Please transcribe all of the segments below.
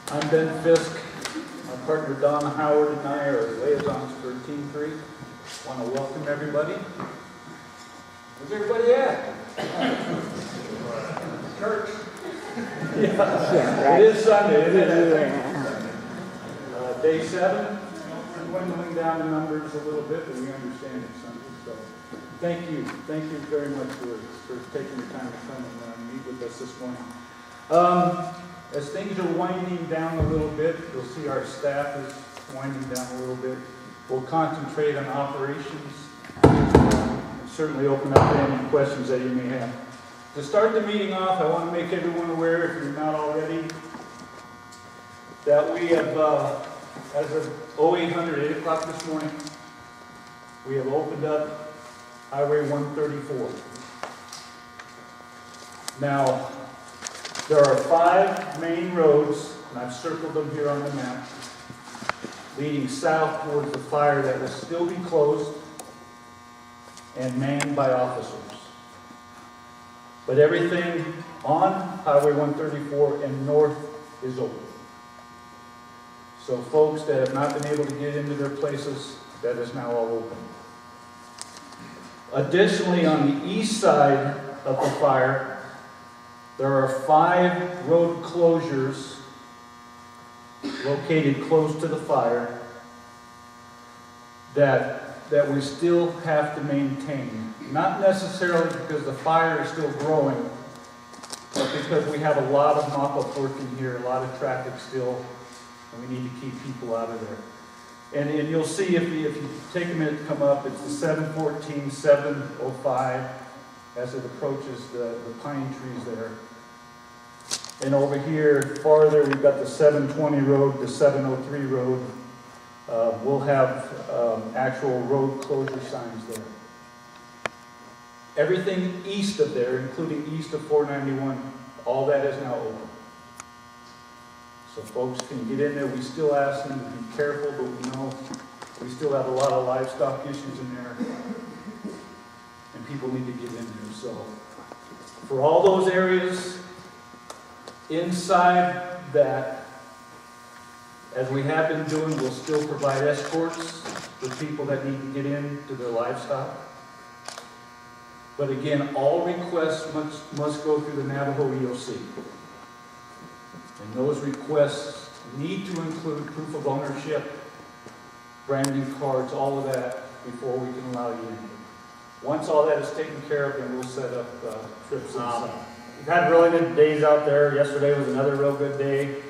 I'm Ben Fisk. My partner Don Howard and I are liaisons for Team 3. Want to welcome everybody. Where's everybody at? Church. Yeah, it is Sunday, isn't it? Day 7. We're dwindling down the numbers a little bit, but we understand it's Sunday. So thank you very much for taking the time to come and meet with us this morning. As things are winding down a little bit, you'll see our staff is winding down a little bit. We'll concentrate on operations and certainly open up to any questions that you may have. To start the meeting off, I want to make everyone aware, if you're not already, that we have, as of 0800, 8 o'clock this morning, we have opened up Highway 134. Now, there are 5 main roads, and I've circled them here on the map, leading south towards the fire that will still be closed and manned by officers. But everything on Highway 134 and north is open. So folks that have not been able to get into their places, that is now all open. Additionally, on the east side of the fire, there are 5 road closures located close to the fire that we still have to maintain. Not necessarily because the fire is still growing, but because we have a lot of mop-up work in here, a lot of traffic still, and we need to keep people out of there. And you'll see if you take a minute to come up, it's the 714, 705 as it approaches the pine trees there. And over here, farther, we've got the 720 road, the 703 road. We'll have actual road closure signs there. Everything east of there, including east of 491, all that is now open. So folks can get in there. We still ask them to be careful, but we know we still have a lot of livestock issues in there. And people need to get in there. So for all those areas inside that, as we have been doing, we'll still provide escorts for people that need to get in to their livestock. But again, all requests must go through the Navajo EOC. And those requests need to include proof of ownership, branding cards, all of that before we can allow you in. Once all that is taken care of, then we'll set up trips inside. We've had really good days out there. Yesterday was another real good day.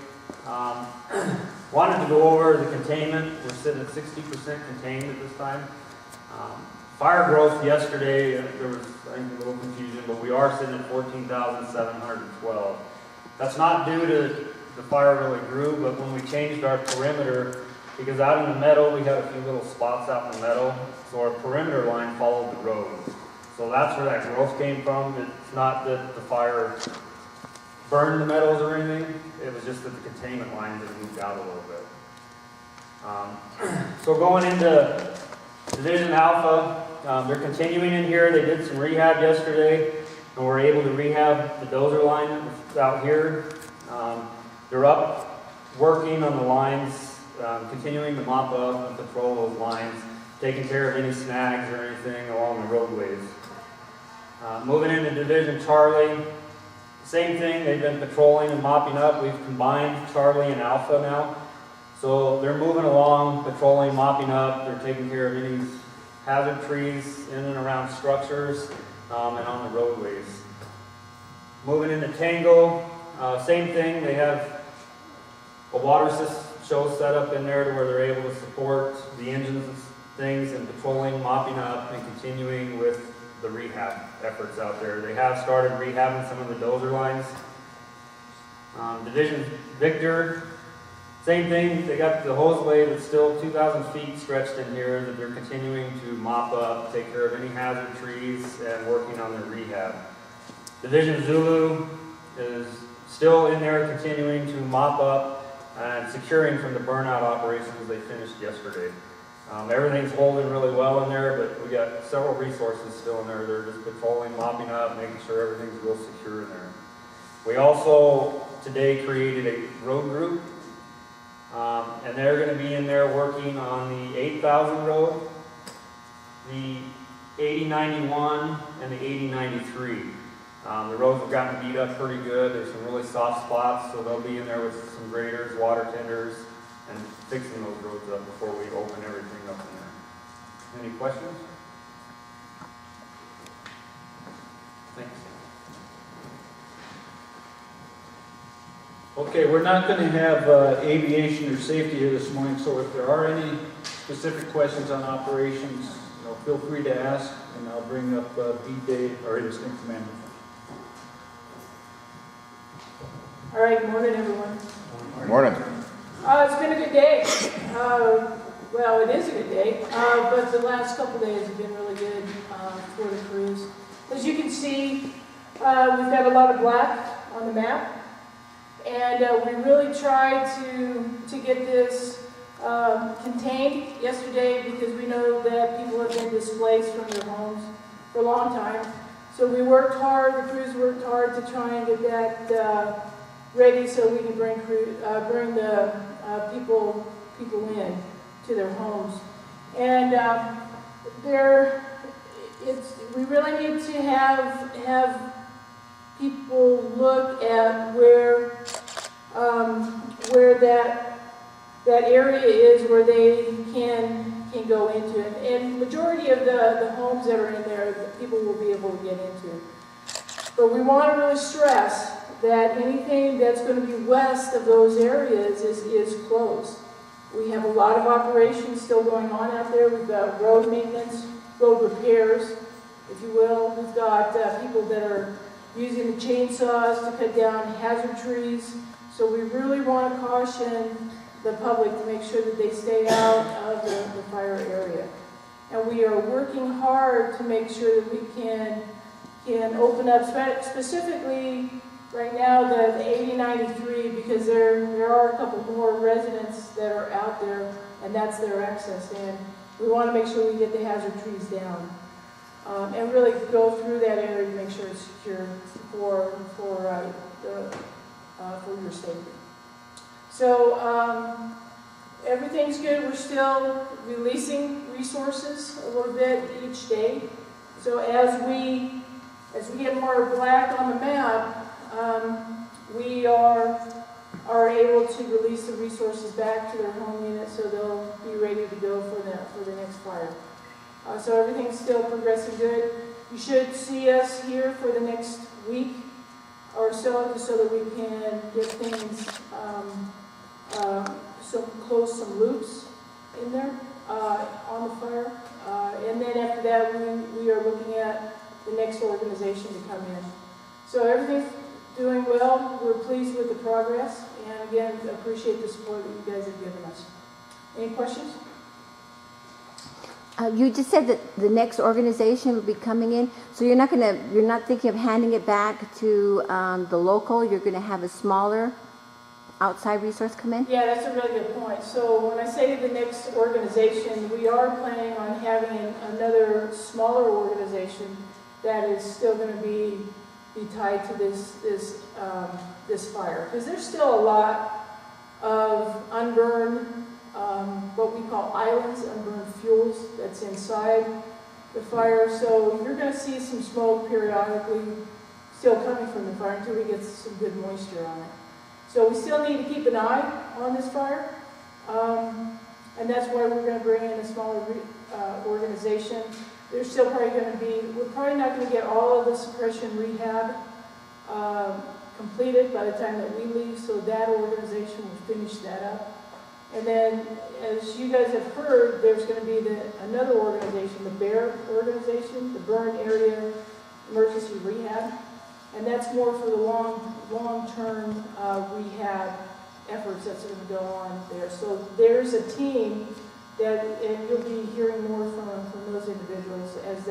Wanted to go over the containment. We're sitting at 60% contained at this time. Fire growth yesterday, there was I think a little confusion, but we are sitting at 14,712. That's not due to the fire really grew, but when we changed our perimeter, because out in the meadow we had a few little spots out in the meadow, so our perimeter line followed the road. So that's where that growth came from. It's not that the fire burned the meadows or anything. It was just that the containment lines had moved out a little bit. So going into Division Alpha, they're continuing in here. They did some rehab yesterday, and we're able to rehab the dozer line out here. They're up working on the lines, continuing to mop up and patrol those lines, taking care of any snags or anything along the roadways. Moving into Division Charlie, same thing. They've been patrolling and mopping up. We've combined Charlie and Alpha now. So they're moving along, patrolling, mopping up. They're taking care of any hazard trees in and around structures and on the roadways. Moving into Tango, same thing. They have a water show set up in there to where they're able to support the engines and things and patrolling, mopping up, and continuing with the rehab efforts out there. They have started rehabbing some of the dozer lines. Division Victor, same thing. They got the hoseway that's still 2,000 feet stretched in here that they're continuing to mop up, take care of any hazard trees, and working on their rehab. Division Zulu is still in there continuing to mop up and securing from the burnout operations they finished yesterday. Everything's holding really well in there, but we got several resources still in there. They're just patrolling, mopping up, making sure everything's real secure in there. We also today created a road group And they're going to be in there working on the 8,000 road, the 8091, and the 8093. The roads have gotten beat up pretty good. There's some really soft spots, so they'll be in there with some graders, water tenders, and fixing those roads up before we open everything up in there. Any questions? Thanks. Okay, we're not going to have aviation or safety here this morning, so if there are any specific questions on operations, feel free to ask, and I'll bring up B-Day, our Instinct Commander. All right, good morning, everyone. Good morning. It's been a good day. Well, it is a good day, but the last couple days have been really good for the crews. As you can see, we've got a lot of black on the map, and we really tried to get this contained yesterday because we know that people have been displaced from their homes for a long time. So we worked hard, the crews worked hard to try and get that ready so we can bring the people in to their homes. And we really need to have people look at where that area is where they can go into it. And majority of the homes that are in there, people will be able to get into. But we want to really stress that anything that's going to be west of those areas is closed. We have a lot of operations still going on out there. We've got road maintenance, road repairs, if you will. We've got people that are using the chainsaws to cut down hazard trees. So we really want to caution the public to make sure that they stay out of the fire area. And we are working hard to make sure that we can open up specifically right now the 8093 because there are a couple more residents that are out there and that's their access. And we want to make sure we get the hazard trees down. And really go through that area to make sure it's secure for your safety. So everything's good. We're still releasing resources a little bit each day. So as we get more black on the map, we are able to release the resources back to their home unit so they'll be ready to go for the next fire. So everything's still progressing good. You should see us here for the next week or so that we can get things, close some loops in there on the fire. And then after that, we are looking at the next organization to come in. So everything's doing well. We're pleased with the progress. And again, appreciate the support that you guys have given us. Any questions? You just said that the next organization will be coming in, so you're not thinking of handing it back to the local. You're going to have a smaller outside resource come in. Yeah, that's a really good point. So when I say the next organization, we are planning on having another smaller organization that is still going to be tied to this fire, because there's still a lot of unburned. What we call islands, unburned fuels that's inside the fire. So you're going to see some smoke periodically still coming from the fire until we get some good moisture on it. So we still need to keep an eye on this fire. And that's why we're going to bring in a smaller organization. There's still probably going to be, we're probably not going to get all of the suppression rehab completed by the time that we leave. So that organization will finish that up. And then, as you guys have heard, there's going to be another organization, the BEAR organization, the Burn Area Emergency Rehab, and that's more for the long-term rehab efforts that's going to go on there. So there's a team that, and you'll be hearing more from those individuals as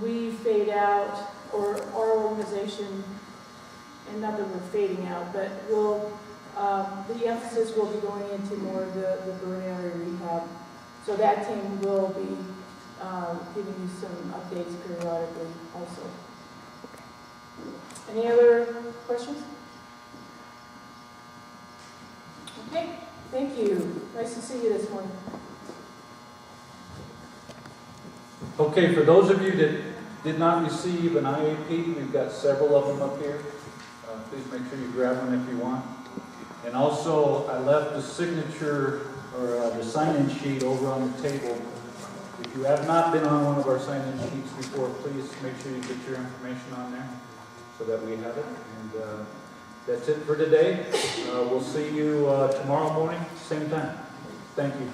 we fade out, or our organization, and not that we're fading out, but the emphasis will be going into more of the burn area rehab. So that team will be giving you some updates periodically also. Any other questions? Thank you. Nice to see you this morning. Okay, for those of you that did not receive an IAP, we've got several of them up here. Please make sure you grab one if you want. And also, I left the signature or the sign-in sheet over on the table. If you have not been on one of our sign-in sheets before, please make sure you get your information on there so that we have it. And that's it for today. We'll see you tomorrow morning, same time. Thank you.